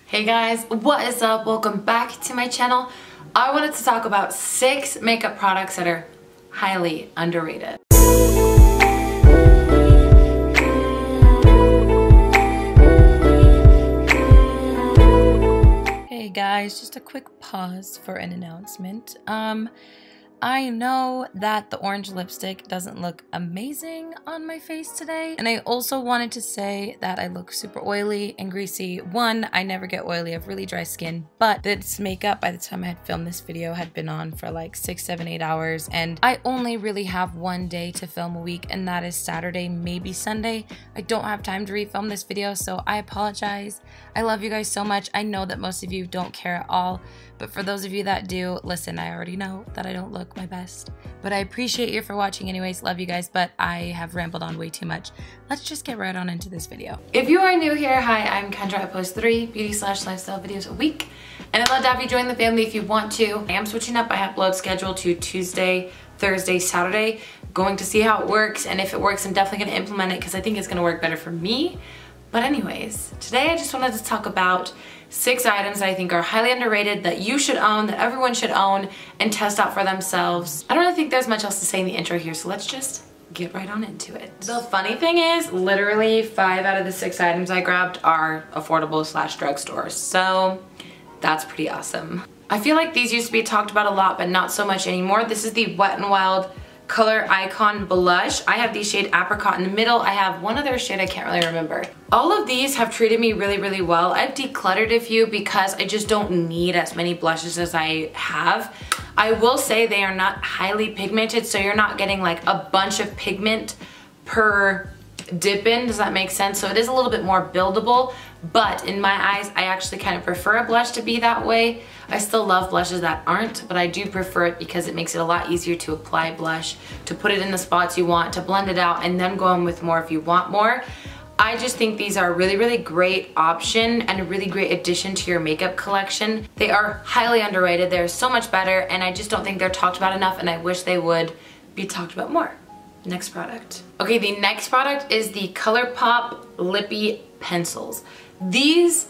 Hey guys, what is up? Welcome back to my channel. I wanted to talk about 6 makeup products that are highly underrated. Hey guys, just a quick pause for an announcement. I know that the orange lipstick doesn't look amazing on my face today, and I also wanted to say that I look super oily and greasy. One, I never get oily, I have really dry skin, but this makeup by the time I had filmed this video had been on for like 6, 7, 8 hours, and I only really have one day to film a week, and that is Saturday, maybe Sunday. I don't have time to refilm this video, so I apologize. I love you guys so much. I know that most of you don't care at all, but for those of you that do, listen, I already know that I don't look my best, but I appreciate you for watching anyways. Love you guys, but I have rambled on way too much. Let's just get right on into this video. If you are new here, hi, I'm Kendra. I post 3 beauty/lifestyle videos a week, and I'd love to have you join the family if you want to. I am switching up my upload schedule to Tuesday, Thursday, Saturday, going to see how it works, and if it works, I'm definitely going to implement it because I think it's going to work better for me. But anyways, today I just wanted to talk about 6 items that I think are highly underrated, that you should own, that everyone should own, and test out for themselves. I don't really think there's much else to say in the intro here, so let's just get right on into it. The funny thing is, literally 5 out of the 6 items I grabbed are affordable/drugstores, so that's pretty awesome. I feel like these used to be talked about a lot, but not so much anymore. This is the Wet n Wild Color Icon Blush. I have the shade Apricot in the middle. I have one other shade I can't really remember. All of these have treated me really, really well. I've decluttered a few because I just don't need as many blushes as I have. I will say they are not highly pigmented, so you're not getting like a bunch of pigment per dip in. Does that make sense? So it is a little bit more buildable, but in my eyes, I actually kind of prefer a blush to be that way. I still love blushes that aren't, but I do prefer it because it makes it a lot easier to apply blush, to put it in the spots you want, to blend it out, and then go in with more if you want more. I just think these are a really, really great option and a really great addition to your makeup collection. They are highly underrated. They're so much better, and I just don't think they're talked about enough, and I wish they would be talked about more. Next product. Okay, the next product is the ColourPop Lippy Pencils. These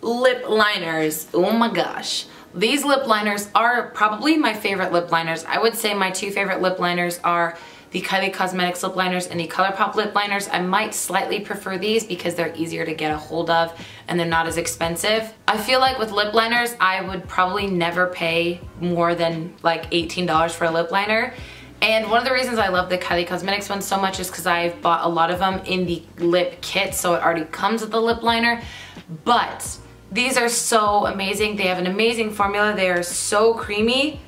lip liners, oh my gosh. These lip liners are probably my favorite lip liners. I would say my 2 favorite lip liners are the Kylie Cosmetics lip liners and the ColourPop lip liners. I might slightly prefer these because they're easier to get a hold of and they're not as expensive. I feel like with lip liners, I would probably never pay more than like $18 for a lip liner. And one of the reasons I love the Kylie Cosmetics one so much is because I've bought a lot of them in the lip kit, so it already comes with the lip liner. But these are so amazing. They have an amazing formula. They are so creamy.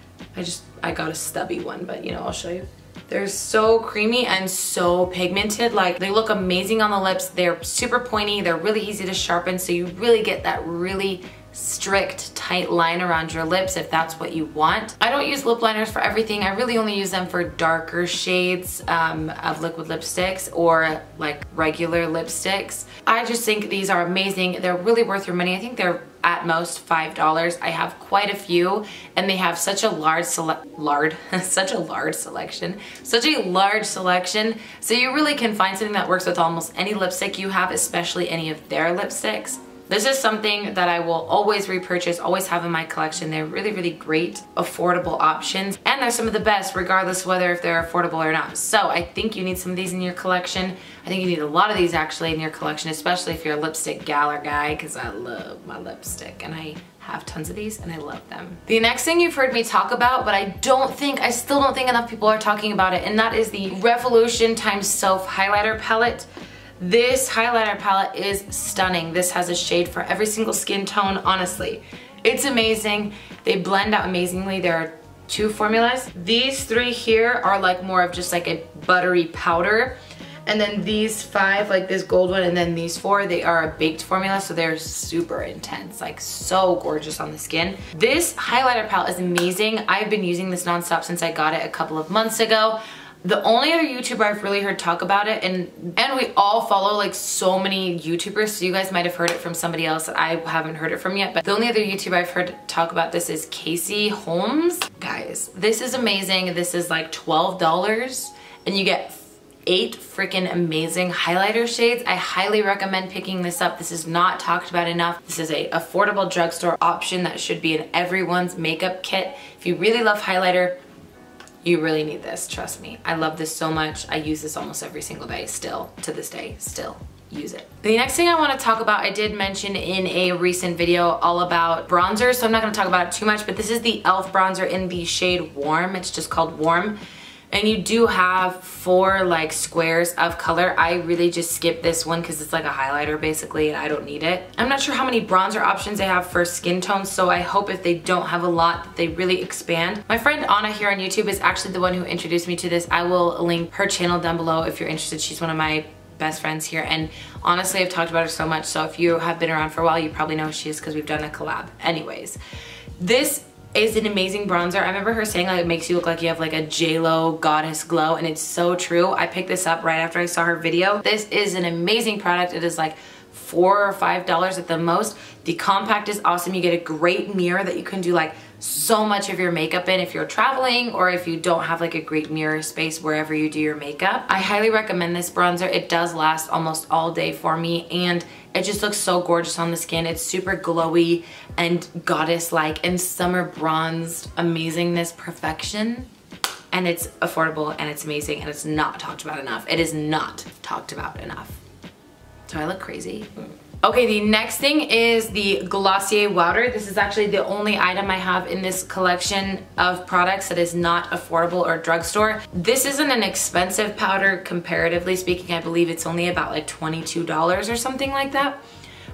I got a stubby one, but you know, I'll show you. They're so creamy and so pigmented. Like, they look amazing on the lips. They're super pointy. They're really easy to sharpen, so you really get that really strict, tight line around your lips if that's what you want. I don't use lip liners for everything. I really only use them for darker shades of liquid lipsticks or like regular lipsticks. I just think these are amazing. They're really worth your money. I think they're at most $5. I have quite a few, and they have such a large selection, so you really can find something that works with almost any lipstick you have, especially any of their lipsticks. This is something that I will always repurchase, always have in my collection. They're really, really great, affordable options, and they're some of the best regardless whether if they're affordable or not. So I think you need some of these in your collection. I think you need a lot of these actually in your collection, especially if you're a lipstick gal or guy, because I love my lipstick and I have tons of these and I love them. The next thing you've heard me talk about, but I still don't think enough people are talking about it, and that is the Revolution x Self Highlighter Palette. This highlighter palette is stunning. This has a shade for every single skin tone, honestly. It's amazing. They blend out amazingly. There are 2 formulas. These 3 here are like more of just like a buttery powder. And then these 5, like this gold one, and then these 4, they are a baked formula, so they're super intense, like so gorgeous on the skin. This highlighter palette is amazing. I've been using this nonstop since I got it a couple of months ago. The only other YouTuber I've really heard talk about it, and we all follow like so many YouTubers, so you guys might have heard it from somebody else that I haven't heard it from yet, but the only other YouTuber I've heard talk about this is Casey Holmes. Guys, this is amazing. This is like $12, and you get 8 freaking amazing highlighter shades. I highly recommend picking this up. This is not talked about enough. This is a affordable drugstore option that should be in everyone's makeup kit. If you really love highlighter, you really need this, trust me. I love this so much. I use this almost every single day still, to this day, still use it. The next thing I want to talk about, I did mention in a recent video all about bronzers, so I'm not going to talk about it too much, but this is the e.l.f. bronzer in the shade Warm. It's just called Warm. And you do have 4 like squares of color. I really just skipped this one because it's like a highlighter basically and I don't need it. I'm not sure how many bronzer options they have for skin tones, so I hope if they don't have a lot that they really expand. My friend Anna here on YouTube is actually the one who introduced me to this. I will link her channel down below if you're interested. She's one of my best friends here, and honestly I've talked about her so much, so if you have been around for a while you probably know who she is because we've done a collab. Anyways, this is an amazing bronzer. I remember her saying like it makes you look like you have like a J-Lo goddess glow, and it's so true. I picked this up right after I saw her video. This is an amazing product. It is like $4 or $5 at the most. The compact is awesome. You get a great mirror that you can do like so much of your makeup in if you're traveling or if you don't have like a great mirror space wherever you do your makeup. I highly recommend this bronzer. It does last almost all day for me, and it just looks so gorgeous on the skin. It's super glowy and goddess-like and summer bronzed amazingness perfection. And it's affordable and it's amazing and it's not talked about enough. It is not talked about enough. Do I look crazy? Okay, the next thing is the Glossier Water. This is actually the only item I have in this collection of products that is not affordable or drugstore. This isn't an expensive powder comparatively speaking. I believe it's only about like $22 or something like that.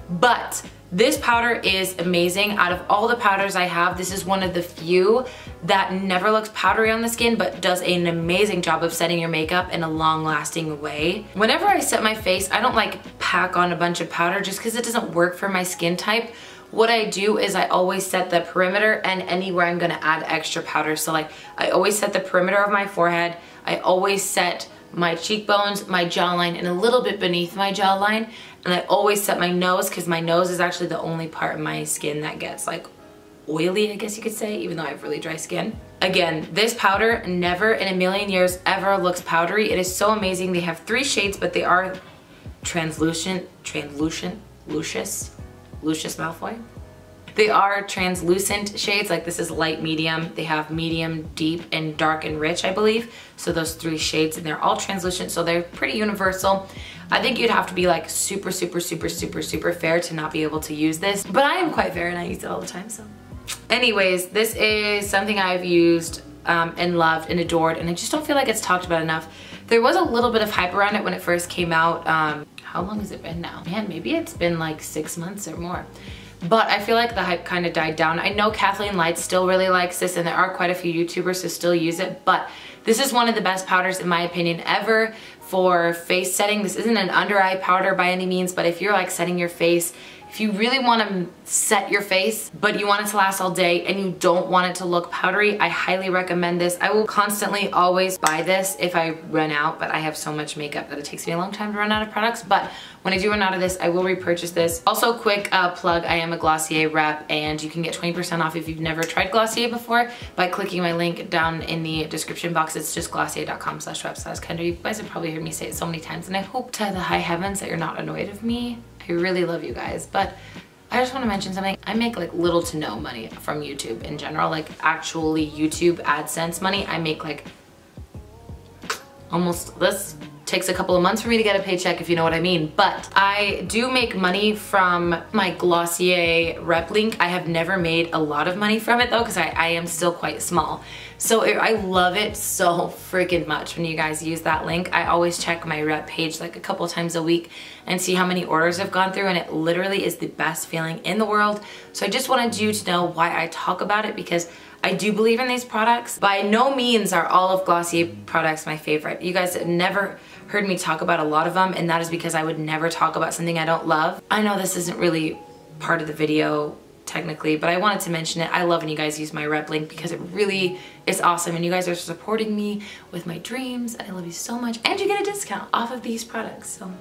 But this powder is amazing. Out of all the powders I have, this is one of the few that never looks powdery on the skin but does an amazing job of setting your makeup in a long-lasting way. Whenever I set my face, I don't like pack on a bunch of powder just because it doesn't work for my skin type. What I do is I always set the perimeter and anywhere I'm gonna add extra powder. So like I always set the perimeter of my forehead, I always set my cheekbones, my jawline, and a little bit beneath my jawline. And I always set my nose because my nose is actually the only part of my skin that gets like oily, I guess you could say, even though I have really dry skin. Again, this powder never in a million years ever looks powdery. It is so amazing. They have 3 shades, but they are Lucius Malfoy. They are translucent shades, like this is light medium. They have medium, deep, and dark and rich, I believe. So those 3 shades, and they're all translucent, so they're pretty universal. I think you'd have to be like super, super, super, super, super fair to not be able to use this, but I am quite fair and I use it all the time, so. Anyways, this is something I've used and loved and adored, and I just don't feel like it's talked about enough. There was a little bit of hype around it when it first came out. How long has it been now? Man, maybe it's been like 6 months or more. But I feel like the hype kind of died down. I know Kathleen Lights still really likes this, and there are quite a few YouTubers who still use it, but this is one of the best powders in my opinion ever for face setting. This isn't an under eye powder by any means, but if you're like setting your face, if you really want to set your face, but you want it to last all day and you don't want it to look powdery, I highly recommend this. I will constantly always buy this if I run out, but I have so much makeup that it takes me a long time to run out of products. But when I do run out of this, I will repurchase this. Also, quick plug, I am a Glossier rep, and you can get 20% off if you've never tried Glossier before by clicking my link down in the description box. It's just glossier.com/rep/Kendra. You guys have probably heard me say it so many times, and I hope to the high heavens that you're not annoyed of me. I really love you guys, but I just want to mention something. I make like little to no money from YouTube in general, like actually YouTube AdSense money. I make like almost, this takes a couple of months for me to get a paycheck, if you know what I mean. But I do make money from my Glossier rep link. I have never made a lot of money from it though, because I am still quite small. So I love it so freaking much when you guys use that link. I always check my rep page like a couple times a week and see how many orders have gone through, and it literally is the best feeling in the world. So I just wanted you to know why I talk about it, because I do believe in these products. By no means are all of Glossier products my favorite. You guys have never heard me talk about a lot of them, and that is because I would never talk about something I don't love. I know this isn't really part of the video technically, but I wanted to mention it. I love when you guys use my rep link because it really is awesome, and you guys are supporting me with my dreams, and I love you so much, and you get a discount off of these products, so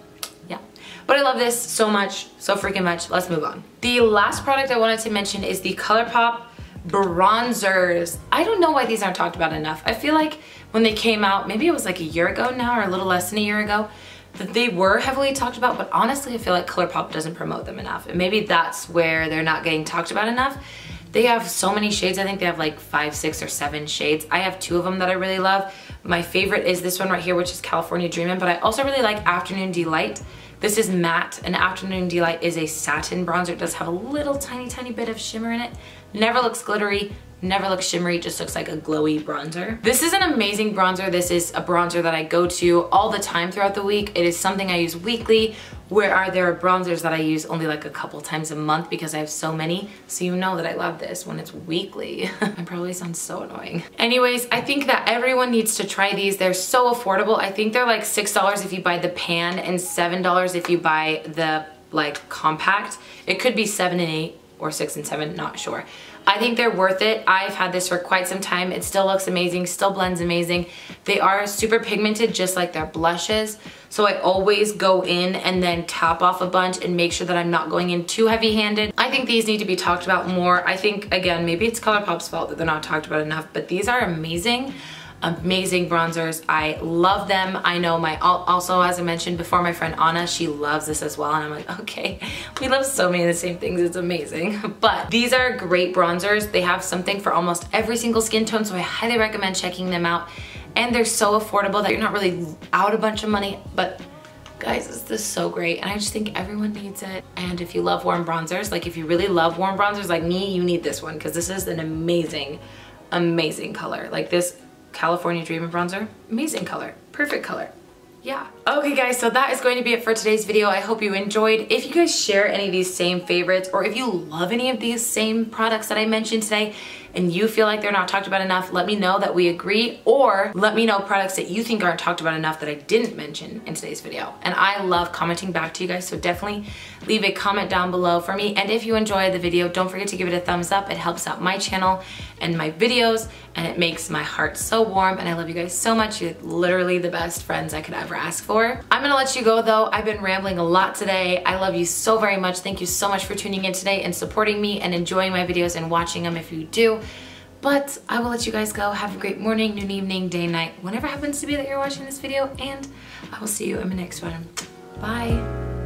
yeah. But I love this so much, so freaking much. Let's move on. The last product I wanted to mention is the ColourPop bronzers. I don't know why these aren't talked about enough. I feel like when they came out, maybe it was like a year ago now or a little less than a year ago, that they were heavily talked about, but honestly I feel like ColourPop doesn't promote them enough, and maybe that's where they're not getting talked about enough. They have so many shades. I think they have like 5, 6, or 7 shades. I have 2 of them that I really love. My favorite is this one right here, which is California Dreamin', but I also really like Afternoon Delight. This is matte, and Afternoon Delight is a satin bronzer. It does have a little tiny bit of shimmer in it. Never looks glittery, never looks shimmery, just looks like a glowy bronzer. This is an amazing bronzer. This is a bronzer that I go to all the time throughout the week. It is something I use weekly, where there are bronzers that I use only like a couple times a month because I have so many. So you know that I love this when it's weekly. I probably sound so annoying. Anyways, I think that everyone needs to try these. They're so affordable. I think they're like $6 if you buy the pan and $7 if you buy the like compact. It could be 7 and 8 or 6 and 7, not sure. I think they're worth it. I've had this for quite some time. It still looks amazing, still blends amazing. They are super pigmented just like their blushes. So I always go in and then tap off a bunch and make sure that I'm not going in too heavy-handed. I think these need to be talked about more. I think, again, maybe it's ColourPop's fault that they're not talked about enough, but these are amazing. Amazing bronzers. I love them. I know also, as I mentioned before, my friend Anna, she loves this as well, and I'm like, okay, we love so many of the same things, it's amazing. But these are great bronzers. They have something for almost every single skin tone, so I highly recommend checking them out. And they're so affordable that you're not really out a bunch of money, but guys, this is so great, and I just think everyone needs it. And if you love warm bronzers, like if you really love warm bronzers like me, you need this one, because this is an amazing color. Like this California Dreamin' bronzer, amazing color, perfect color. Yeah. Okay guys, so that is going to be it for today's video. I hope you enjoyed. If you guys share any of these same favorites, or if you love any of these same products that I mentioned today and you feel like they're not talked about enough, let me know that we agree, or let me know products that you think aren't talked about enough that I didn't mention in today's video. And I love commenting back to you guys, so definitely leave a comment down below for me. And if you enjoyed the video, don't forget to give it a thumbs up. It helps out my channel and my videos, and it makes my heart so warm, and I love you guys so much. You're literally the best friends I could ever ask for. I'm gonna let you go though. I've been rambling a lot today. I love you so very much. Thank you so much for tuning in today and supporting me and enjoying my videos and watching them if you do. But I will let you guys go. Have a great morning, noon, evening, day, night, whenever happens to be that you're watching this video, and I will see you in my next one. Bye.